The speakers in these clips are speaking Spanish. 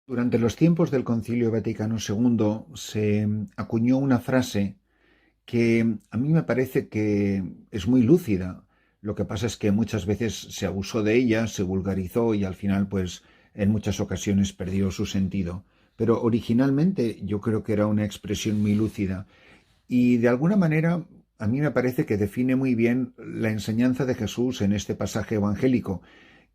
Durante los tiempos del Concilio Vaticano II se acuñó una frase que a mí me parece que es muy lúcida. Lo que pasa es que muchas veces se abusó de ella, se vulgarizó y al final, pues, en muchas ocasiones perdió su sentido. Pero originalmente yo creo que era una expresión muy lúcida y de alguna manera a mí me parece que define muy bien la enseñanza de Jesús en este pasaje evangélico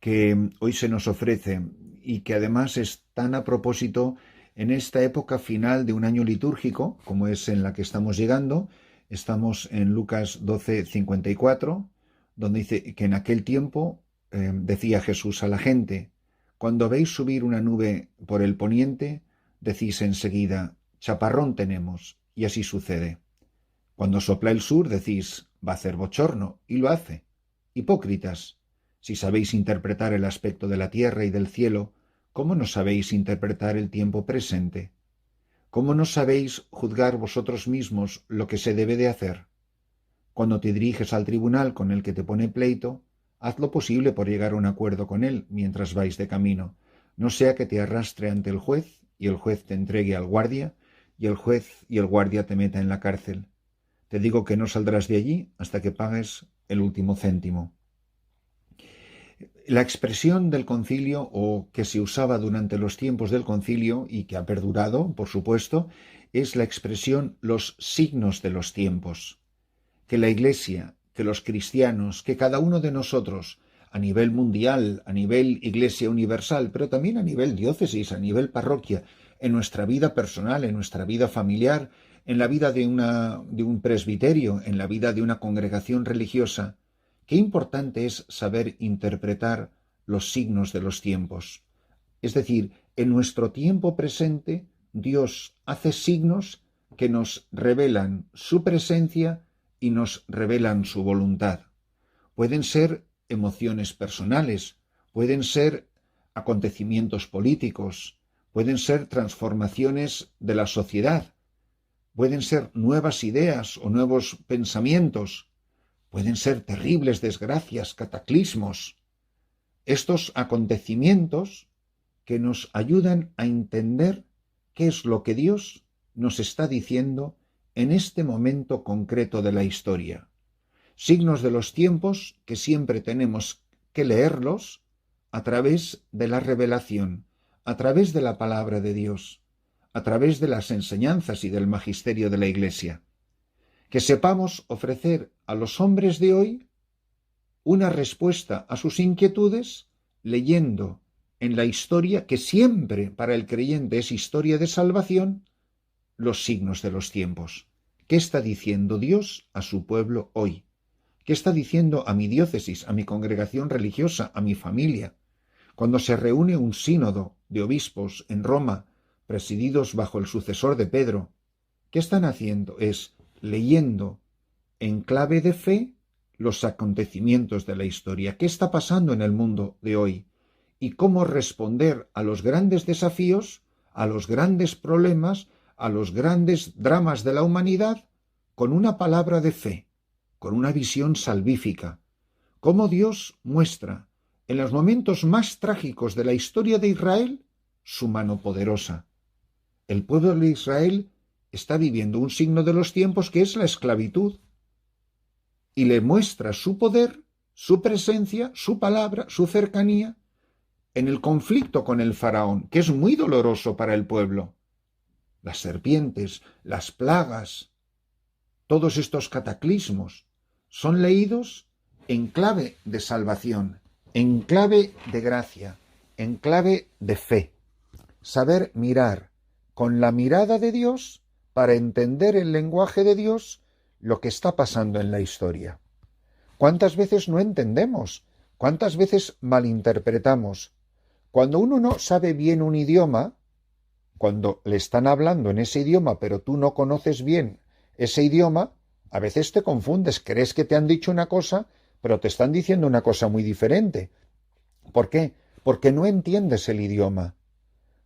que hoy se nos ofrece y que además es tan a propósito en esta época final de un año litúrgico, como es en la que estamos llegando. Estamos en Lucas 12:54, donde dice que en aquel tiempo decía Jesús a la gente: cuando veis subir una nube por el poniente, decís enseguida, chaparrón tenemos, y así sucede. Cuando sopla el sur, decís, va a hacer bochorno, y lo hace. Hipócritas, si sabéis interpretar el aspecto de la tierra y del cielo, ¿cómo no sabéis interpretar el tiempo presente? ¿Cómo no sabéis juzgar vosotros mismos lo que se debe de hacer? Cuando te diriges al tribunal con el que te pone pleito, haz lo posible por llegar a un acuerdo con él mientras vais de camino, no sea que te arrastre ante el juez y el juez te entregue al guardia y el juez y el guardia te meta en la cárcel. Te digo que no saldrás de allí hasta que pagues el último céntimo. La expresión del concilio, o que se usaba durante los tiempos del concilio y que ha perdurado, por supuesto, es la expresión los signos de los tiempos. Que la Iglesia, que los cristianos, que cada uno de nosotros, a nivel mundial, a nivel Iglesia universal, pero también a nivel diócesis, a nivel parroquia, en nuestra vida personal, en nuestra vida familiar, en la vida de un presbiterio, en la vida de una congregación religiosa, qué importante es saber interpretar los signos de los tiempos. Es decir, en nuestro tiempo presente, Dios hace signos que nos revelan su presencia y nos revelan su voluntad. Pueden ser emociones personales, pueden ser acontecimientos políticos, pueden ser transformaciones de la sociedad, pueden ser nuevas ideas o nuevos pensamientos, pueden ser terribles desgracias, cataclismos. Estos acontecimientos que nos ayudan a entender qué es lo que Dios nos está diciendo en este momento concreto de la historia. Signos de los tiempos que siempre tenemos que leerlos a través de la revelación, a través de la palabra de Dios, a través de las enseñanzas y del magisterio de la Iglesia. Que sepamos ofrecer a los hombres de hoy una respuesta a sus inquietudes leyendo en la historia, que siempre para el creyente es historia de salvación, los signos de los tiempos. ¿Qué está diciendo Dios a su pueblo hoy? ¿Qué está diciendo a mi diócesis, a mi congregación religiosa, a mi familia? Cuando se reúne un sínodo de obispos en Roma, presididos bajo el sucesor de Pedro, ¿qué están haciendo? Es leyendo en clave de fe los acontecimientos de la historia. ¿Qué está pasando en el mundo de hoy? Y cómo responder a los grandes desafíos, a los grandes problemas, a los grandes dramas de la humanidad, con una palabra de fe, con una visión salvífica. Cómo Dios muestra en los momentos más trágicos de la historia de Israel su mano poderosa. El pueblo de Israel está viviendo un signo de los tiempos que es la esclavitud, y le muestra su poder, su presencia, su palabra, su cercanía en el conflicto con el faraón, que es muy doloroso para el pueblo. Las serpientes, las plagas, todos estos cataclismos son leídos en clave de salvación, en clave de gracia, en clave de fe. Saber mirar con la mirada de Dios para entender el lenguaje de Dios lo que está pasando en la historia. ¿Cuántas veces no entendemos? ¿Cuántas veces malinterpretamos? Cuando uno no sabe bien un idioma, cuando le están hablando en ese idioma, pero tú no conoces bien ese idioma, a veces te confundes, crees que te han dicho una cosa, pero te están diciendo una cosa muy diferente. ¿Por qué? Porque no entiendes el idioma.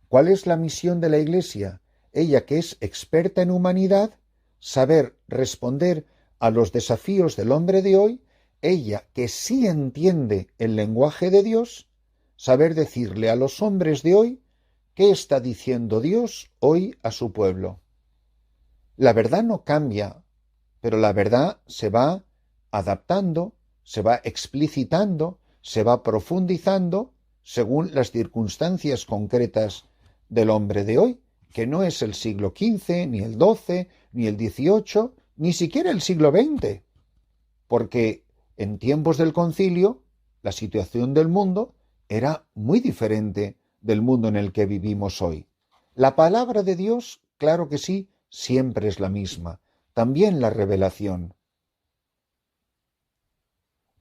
¿Cuál es la misión de la Iglesia? Ella, que es experta en humanidad, saber responder a los desafíos del hombre de hoy, ella, que sí entiende el lenguaje de Dios, saber decirle a los hombres de hoy ¿Qué está diciendo Dios hoy a su pueblo? La verdad no cambia, pero la verdad se va adaptando, se va explicitando, se va profundizando según las circunstancias concretas del hombre de hoy, que no es el siglo XV, ni el XII, ni el XVIII, ni siquiera el siglo XX, porque en tiempos del concilio la situación del mundo era muy diferente del mundo en el que vivimos hoy. La palabra de Dios, claro que sí, siempre es la misma, también la revelación.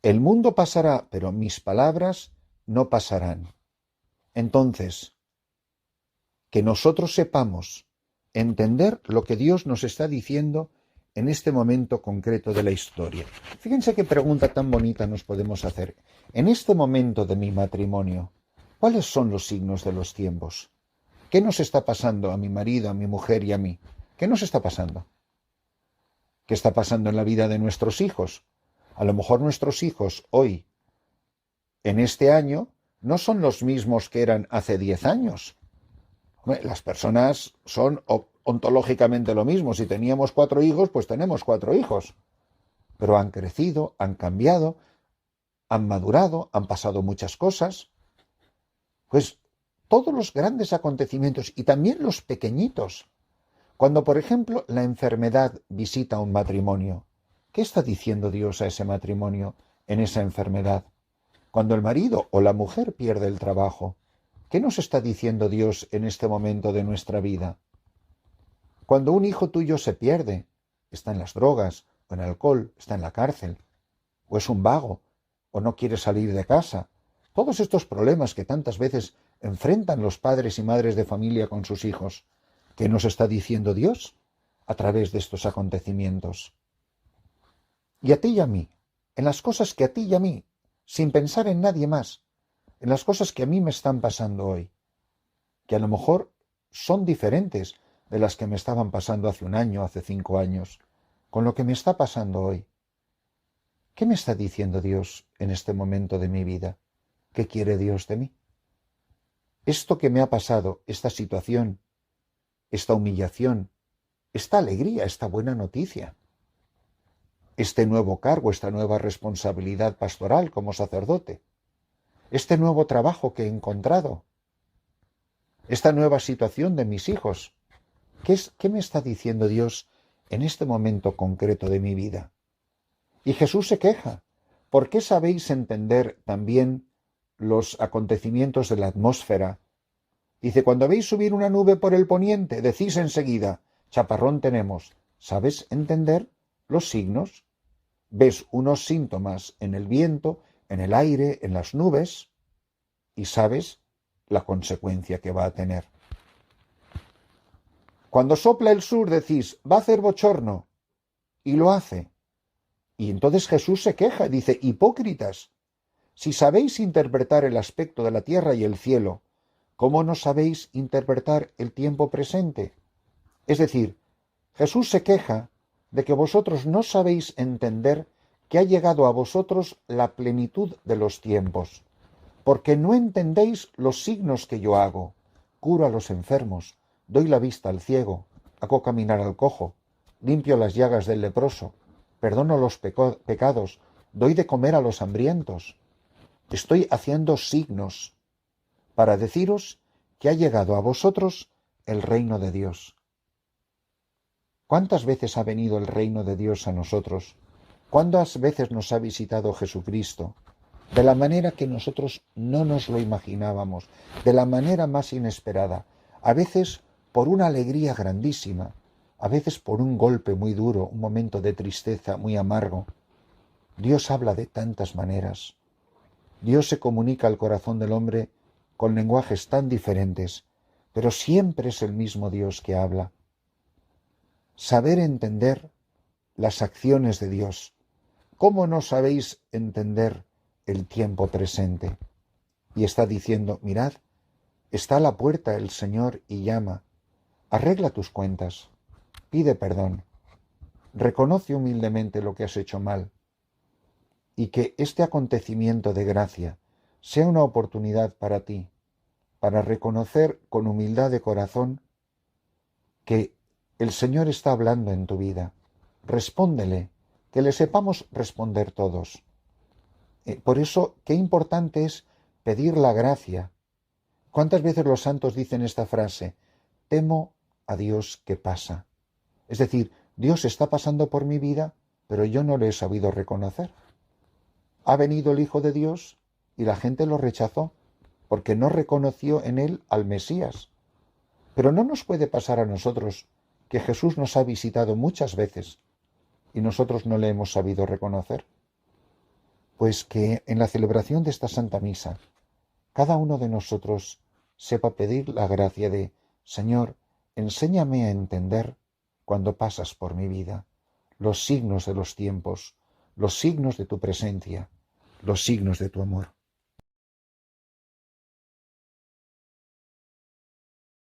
El mundo pasará, pero mis palabras no pasarán. Entonces, que nosotros sepamos entender lo que Dios nos está diciendo en este momento concreto de la historia. Fíjense qué pregunta tan bonita nos podemos hacer. En este momento de mi matrimonio, ¿cuáles son los signos de los tiempos? ¿Qué nos está pasando a mi marido, a mi mujer y a mí? ¿Qué nos está pasando? ¿Qué está pasando en la vida de nuestros hijos? A lo mejor nuestros hijos hoy, en este año, no son los mismos que eran hace 10 años. Las personas son ontológicamente lo mismo. Si teníamos 4 hijos, pues tenemos 4 hijos. Pero han crecido, han cambiado, han madurado, han pasado muchas cosas. Pues todos los grandes acontecimientos y también los pequeñitos. Cuando, por ejemplo, la enfermedad visita un matrimonio, ¿qué está diciendo Dios a ese matrimonio en esa enfermedad? Cuando el marido o la mujer pierde el trabajo, ¿qué nos está diciendo Dios en este momento de nuestra vida? Cuando un hijo tuyo se pierde, está en las drogas, o en el alcohol, está en la cárcel, o es un vago, o no quiere salir de casa. Todos estos problemas que tantas veces enfrentan los padres y madres de familia con sus hijos, ¿qué nos está diciendo Dios a través de estos acontecimientos? Y a ti y a mí, en las cosas que a ti y a mí, sin pensar en nadie más, en las cosas que a mí me están pasando hoy, que a lo mejor son diferentes de las que me estaban pasando hace un año, hace 5 años, con lo que me está pasando hoy. ¿Qué me está diciendo Dios en este momento de mi vida? ¿Qué quiere Dios de mí? Esto que me ha pasado, esta situación, esta humillación, esta alegría, esta buena noticia, este nuevo cargo, esta nueva responsabilidad pastoral como sacerdote, este nuevo trabajo que he encontrado, esta nueva situación de mis hijos. ¿Qué me está diciendo Dios en este momento concreto de mi vida? Y Jesús se queja. ¿Por qué sabéis entender también los acontecimientos de la atmósfera? Dice, cuando veis subir una nube por el poniente, decís enseguida, chaparrón tenemos. ¿Sabes entender los signos? Ves unos síntomas en el viento, en el aire, en las nubes, y sabes la consecuencia que va a tener. Cuando sopla el sur decís, va a hacer bochorno, y lo hace. Y entonces Jesús se queja, dice, hipócritas, si sabéis interpretar el aspecto de la tierra y el cielo, ¿cómo no sabéis interpretar el tiempo presente? Es decir, Jesús se queja de que vosotros no sabéis entender que ha llegado a vosotros la plenitud de los tiempos, porque no entendéis los signos que yo hago. Curo a los enfermos, doy la vista al ciego, hago caminar al cojo, limpio las llagas del leproso, perdono los pecados, doy de comer a los hambrientos. Estoy haciendo signos para deciros que ha llegado a vosotros el reino de Dios. ¿Cuántas veces ha venido el reino de Dios a nosotros? ¿Cuántas veces nos ha visitado Jesucristo? De la manera que nosotros no nos lo imaginábamos, de la manera más inesperada, a veces por una alegría grandísima, a veces por un golpe muy duro, un momento de tristeza muy amargo. Dios habla de tantas maneras. Dios se comunica al corazón del hombre con lenguajes tan diferentes, pero siempre es el mismo Dios que habla. Saber entender las acciones de Dios. ¿Cómo no sabéis entender el tiempo presente? Y está diciendo, mirad, está a la puerta el Señor y llama. Arregla tus cuentas, pide perdón, reconoce humildemente lo que has hecho mal, y que este acontecimiento de gracia sea una oportunidad para ti, para reconocer con humildad de corazón que el Señor está hablando en tu vida. Respóndele, que le sepamos responder todos. Por eso, qué importante es pedir la gracia. ¿Cuántas veces los santos dicen esta frase? Temo a Dios que pasa. Es decir, Dios está pasando por mi vida, pero yo no lo he sabido reconocer. Ha venido el Hijo de Dios y la gente lo rechazó, porque no reconoció en él al Mesías. Pero no nos puede pasar a nosotros que Jesús nos ha visitado muchas veces y nosotros no le hemos sabido reconocer. Pues que en la celebración de esta Santa Misa, cada uno de nosotros sepa pedir la gracia de: Señor, enséñame a entender, cuando pasas por mi vida, los signos de los tiempos, los signos de tu presencia, los signos de tu amor.